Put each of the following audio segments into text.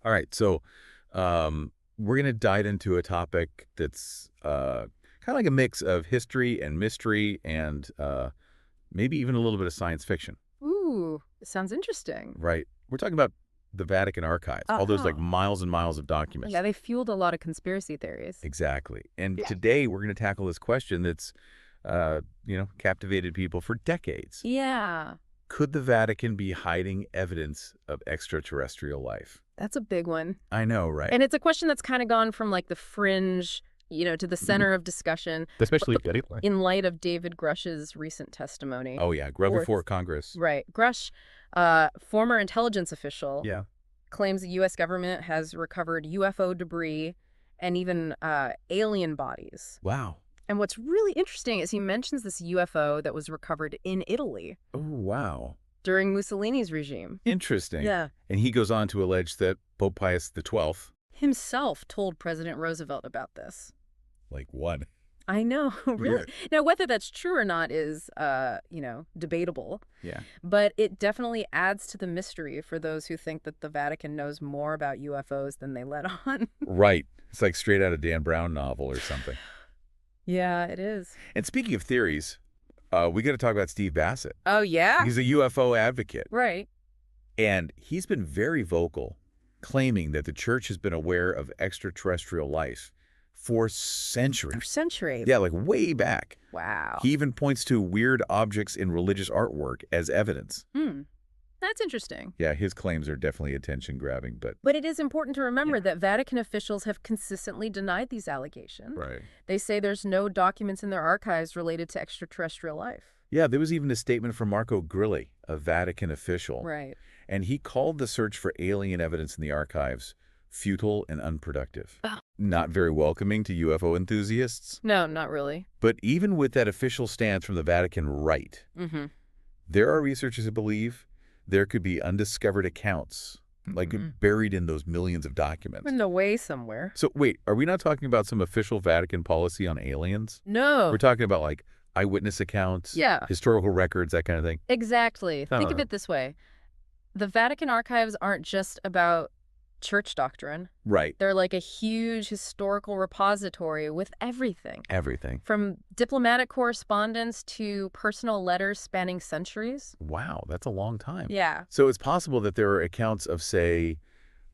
All right, so we're going to dive into a topic that's kind of like a mix of history and mystery and maybe even a little bit of science fiction. Ooh, sounds interesting. Right. We're talking about the Vatican archives, all those like Uh-huh. miles and miles of documents. Yeah, they fueled a lot of conspiracy theories. Exactly. And Yeah. today we're going to tackle this question that's, captivated people for decades. Yeah, Could the Vatican be hiding evidence of extraterrestrial life? that's a big one. I know, right? And it's a question that's kind of gone from like the fringe, to the Mhm. center of discussion Especially lately. in light of David Grush's recent testimony. Oh, yeah. Grub Or before Congress. Right. Grush, former intelligence official, Yeah. claims the U.S. government has recovered UFO debris and even alien bodies. Wow. And what's really interesting is he mentions this UFO that was recovered in Italy Oh, wow. during Mussolini's regime. Interesting. Yeah. And he goes on to allege that Pope Pius XII, Himself told President Roosevelt about this. like, what? I know, really. Weird. Now, whether that's true or not is, debatable. Yeah. But it definitely adds to the mystery for those who think that the Vatican knows more about UFOs than they let on. Right. It's like straight out of Dan Brown novel or something. Yeah, it is. And speaking of theories, we got to talk about Steve Bassett. Oh, yeah? He's a UFO advocate, Right. and he's been very vocal, claiming that the church has been aware of extraterrestrial life for centuries. For centuries. Yeah, like way back. Wow. He even points to weird objects in religious artwork as evidence. That's interesting. Yeah, his claims are definitely attention-grabbing, but... But it is important to remember that Vatican officials have consistently denied these allegations. Right. They say there's no documents in their archives related to extraterrestrial life. Yeah, there was even a statement from Marco Grilli, a Vatican official. Right. And he called the search for alien evidence in the archives futile and unproductive. Oh. Not very welcoming to UFO enthusiasts. No, not really. But even with that official stance from the Vatican right, there are researchers who believe there could be undiscovered accounts, like buried in those millions of documents. In the way somewhere. So wait, are we not talking about some official Vatican policy on aliens? No. We're talking about like eyewitness accounts, Yeah. historical records, that kind of thing. Exactly. Think of Oh. it this way. The Vatican archives aren't just about church doctrine. Right. They're like a huge historical repository with everything. Everything. From diplomatic correspondence to personal letters spanning centuries. Wow, that's a long time. Yeah. So it's possible that there are accounts of, say,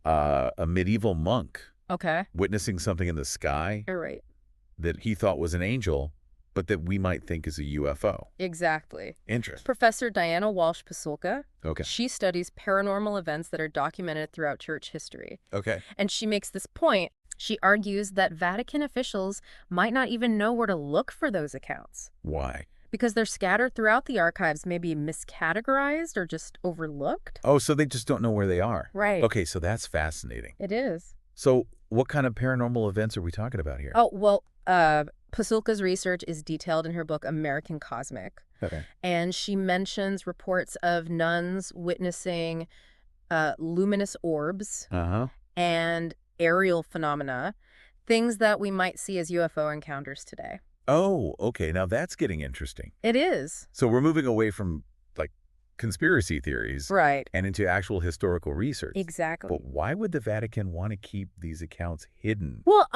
a medieval monk Okay. witnessing something in the sky You're right. that he thought was an angel, but that we might think is a UFO. Exactly. Interesting. Professor Diana Walsh-Pasulka, Okay. she studies paranormal events that are documented throughout church history. Okay. And she makes this point. She argues that Vatican officials might not even know where to look for those accounts Why? because they're scattered throughout the archives, maybe miscategorized or just overlooked. Oh, so they just don't know where they are. Right. Okay, so that's fascinating. It is. So what kind of paranormal events are we talking about here? Oh, well, Pasulka's research is detailed in her book, American Cosmic. Okay. And she mentions reports of nuns witnessing luminous orbs Uh-huh. and aerial phenomena, things that we might see as UFO encounters today. Oh, okay. Now that's getting interesting. It is. So we're moving away from like conspiracy theories Right. and into actual historical research. Exactly. But why would the Vatican want to keep these accounts hidden, Well,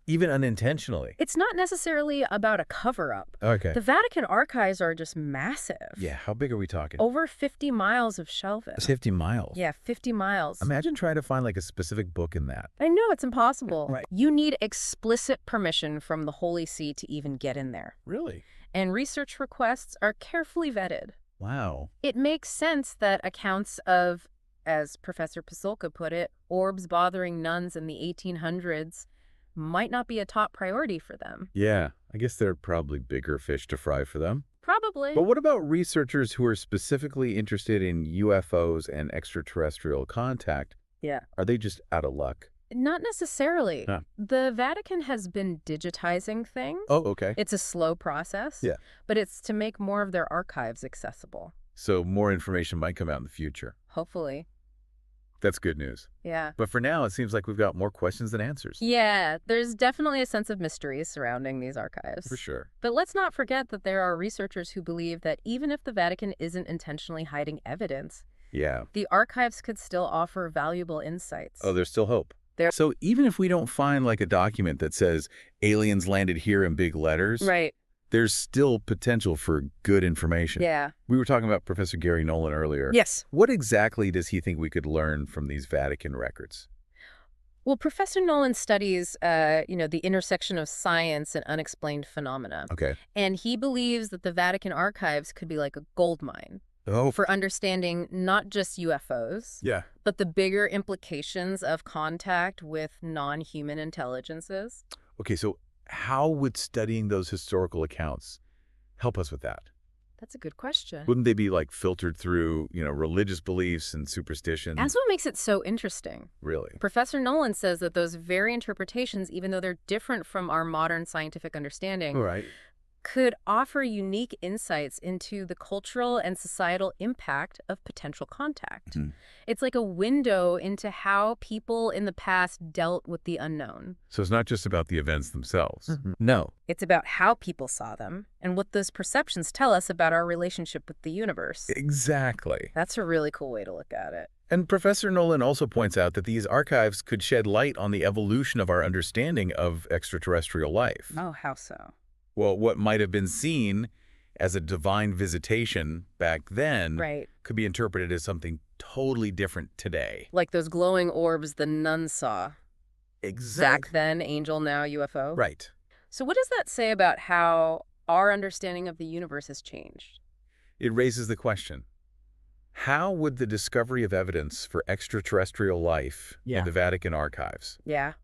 even unintentionally? it's not necessarily about a cover-up. Okay. The Vatican archives are just massive. Yeah, how big are we talking? Over 50 miles of shelving. 50 miles. Yeah, 50 miles. Imagine trying to find like a specific book in that. I know, it's impossible. Right. You need explicit permission from the Holy See to even get in there. Really? And research requests are carefully vetted. Wow. It makes sense that accounts of, as Professor Pasulka put it, orbs bothering nuns in the 1800s might not be a top priority for them. Yeah, I guess there are probably bigger fish to fry for them. Probably. But what about researchers who are specifically interested in UFOs and extraterrestrial contact? Yeah. Are they just out of luck? Not necessarily. Huh. The Vatican has been digitizing things. Oh, okay. It's a slow process. Yeah. But it's to make more of their archives accessible. So more information might come out in the future. Hopefully. That's good news. Yeah. But for now, it seems like we've got more questions than answers. Yeah, there's definitely a sense of mystery surrounding these archives. For sure. But let's not forget that there are researchers who believe that even if the Vatican isn't intentionally hiding evidence, Yeah. The archives could still offer valuable insights. Oh, there's still hope. There- So even if we don't find like a document that says aliens landed here in big letters, Right. there's still potential for good information. Yeah. We were talking about Professor Gary Nolan earlier. Yes. What exactly does he think we could learn from these Vatican records? Well, Professor Nolan studies, the intersection of science and unexplained phenomena. Okay. And he believes that the Vatican archives could be like a gold mine Oh, for understanding not just UFOs, yeah. but the bigger implications of contact with non-human intelligences. Okay, so how would studying those historical accounts help us with that? That's a good question. Wouldn't they be like filtered through, religious beliefs and superstitions? That's what makes it so interesting. Really? Professor Nolan says that those very interpretations, even though they're different from our modern scientific understanding, All right. could offer unique insights into the cultural and societal impact of potential contact. Mhm. It's like a window into how people in the past dealt with the unknown. So it's not just about the events themselves. No. It's about how people saw them and what those perceptions tell us about our relationship with the universe. Exactly. That's a really cool way to look at it. And Professor Nolan also points out that these archives could shed light on the evolution of our understanding of extraterrestrial life. Oh, how so? Well, what might have been seen as a divine visitation back then Right. could be interpreted as something totally different today. Like those glowing orbs the nuns saw. Back then, angel, now UFO. Right. So what does that say about how our understanding of the universe has changed? It raises the question, how would the discovery of evidence for extraterrestrial life in the Vatican archives, Yeah.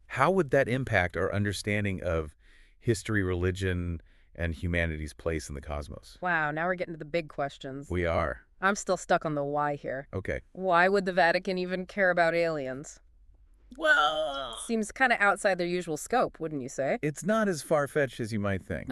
how would that impact our understanding of history, religion, and humanity's place in the cosmos? Wow, now we're getting to the big questions. We are. I'm still stuck on the why here. Okay. Why would the Vatican even care about aliens? Well, Seems kind of outside their usual scope, wouldn't you say? it's not as far-fetched as you might think.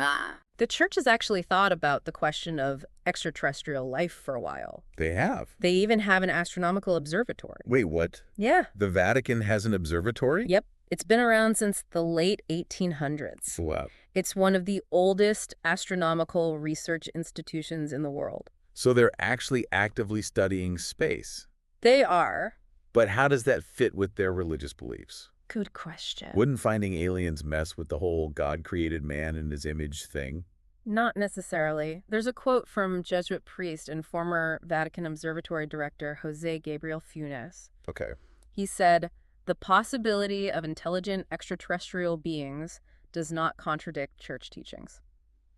The church has actually thought about the question of extraterrestrial life for a while. They have. They even have an astronomical observatory. Wait, what? Yeah. The Vatican has an observatory? Yep. It's been around since the late 1800s. Wow. It's one of the oldest astronomical research institutions in the world. So they're actually actively studying space. They are. But how does that fit with their religious beliefs? Good question. Wouldn't finding aliens mess with the whole God created man in his image thing? Not necessarily. There's a quote from Jesuit priest and former Vatican Observatory director Jose Gabriel Funes. Okay. He said, "The possibility of intelligent extraterrestrial beings does not contradict church teachings."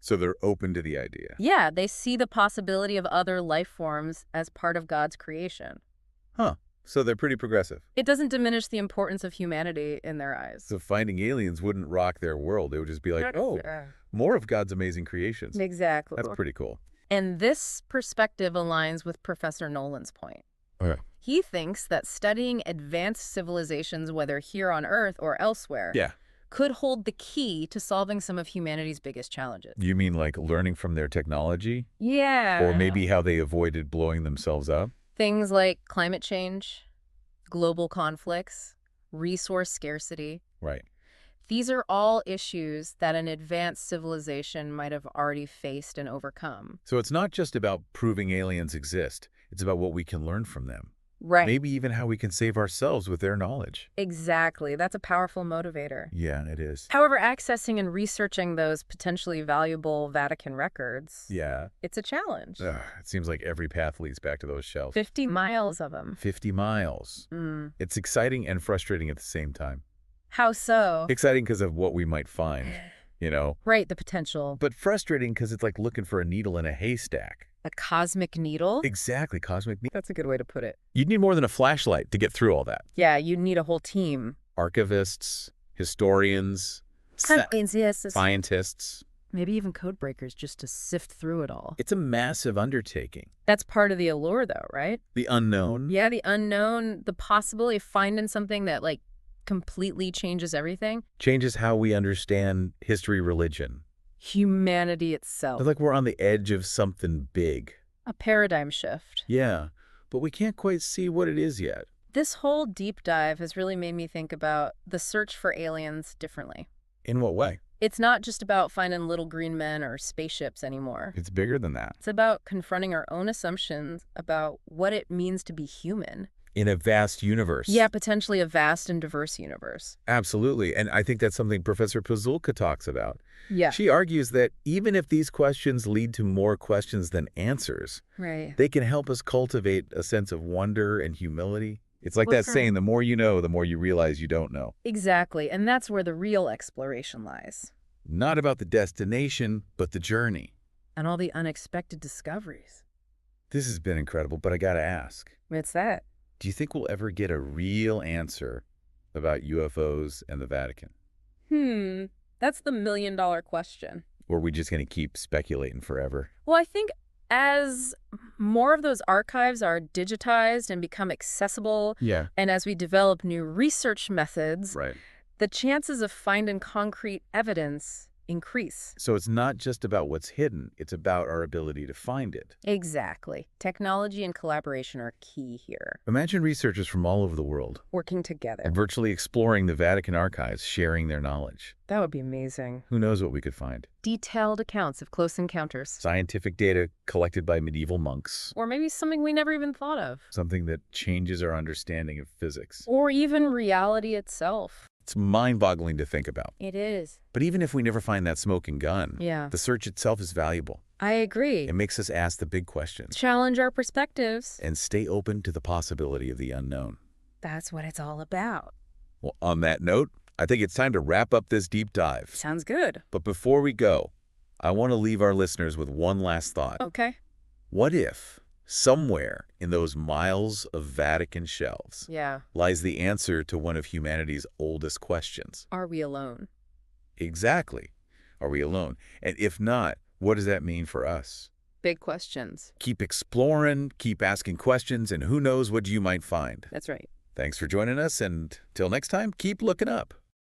So they're open to the idea. Yeah, they see the possibility of other life forms as part of God's creation. Huh. So they're pretty progressive. It doesn't diminish the importance of humanity in their eyes. So finding aliens wouldn't rock their world. It would just be like, oh, more of God's amazing creations. Exactly. That's pretty cool. And this perspective aligns with Professor Nolan's point. Okay. He thinks that studying advanced civilizations, whether here on Earth or elsewhere, Yeah. could hold the key to solving some of humanity's biggest challenges. You mean like learning from their technology? Yeah. Or maybe how they avoided blowing themselves up? Things like climate change, global conflicts, resource scarcity. Right. These are all issues that an advanced civilization might have already faced and overcome. So it's not just about proving aliens exist. It's about what we can learn from them. Right. Maybe even how we can save ourselves with their knowledge. Exactly. That's a powerful motivator. Yeah, it is. However, accessing and researching those potentially valuable Vatican records, Yeah. it's a challenge. Ugh, it seems like every path leads back to those shelves. 50 miles of them. 50 miles. It's exciting and frustrating at the same time. How so? Exciting because of what we might find, Right, the potential. But frustrating because it's like looking for a needle in a haystack. A cosmic needle? Exactly, cosmic needle. That's a good way to put it. You'd need more than a flashlight to get through all that. Yeah, you need a whole team. Archivists, historians, scientists. Maybe even code breakers just to sift through it all. It's a massive undertaking. That's part of the allure, though, right? The unknown. Yeah, the unknown, the possibility of finding something that, completely changes everything. Changes how we understand history, religion. Humanity itself. It's like we're on the edge of something big. A paradigm shift. Yeah, but we can't quite see what it is yet. This whole deep dive has really made me think about the search for aliens differently. In what way? It's not just about finding little green men or spaceships anymore. It's bigger than that. It's about confronting our own assumptions about what it means to be human. In a vast universe. Yeah, potentially a vast and diverse universe. Absolutely. And I think that's something Professor Pazulka talks about. Yeah. She argues that even if these questions lead to more questions than answers, Right. they can help us cultivate a sense of wonder and humility. It's like Well, that saying, the more you know, the more you realize you don't know. Exactly, and that's where the real exploration lies. Not about the destination, but the journey. And all the unexpected discoveries. This has been incredible, but I gotta ask, What's that? do you think we'll ever get a real answer about UFOs and the Vatican? That's the million-dollar question. Or are we just gonna keep speculating forever? Well, I think as more of those archives are digitized and become accessible, Yeah. and as we develop new research methods, Right. the chances of finding concrete evidence increase. So it's not just about what's hidden, it's about our ability to find it. Exactly. Technology and collaboration are key here. Imagine researchers from all over the world, Working together. virtually exploring the Vatican archives, sharing their knowledge. That would be amazing. Who knows what we could find? Detailed accounts of close encounters. Scientific data collected by medieval monks. Or maybe something we never even thought of. Something that changes our understanding of physics. Or even reality itself. It's mind-boggling to think about. It is. But even if we never find that smoking gun, Yeah. the search itself is valuable. I agree. It makes us ask the big questions Challenge our perspectives. and stay open to the possibility of the unknown. That's what it's all about. Well, on that note, I think it's time to wrap up this deep dive. Sounds good. But before we go, I want to leave our listeners with one last thought. Okay. What if somewhere in those miles of Vatican shelves Yeah. lies the answer to one of humanity's oldest questions? Are we alone? Exactly. Are we alone? And if not, what does that mean for us? Big questions. Keep exploring, keep asking questions, and who knows what you might find. That's right. Thanks for joining us, and till next time, keep looking up.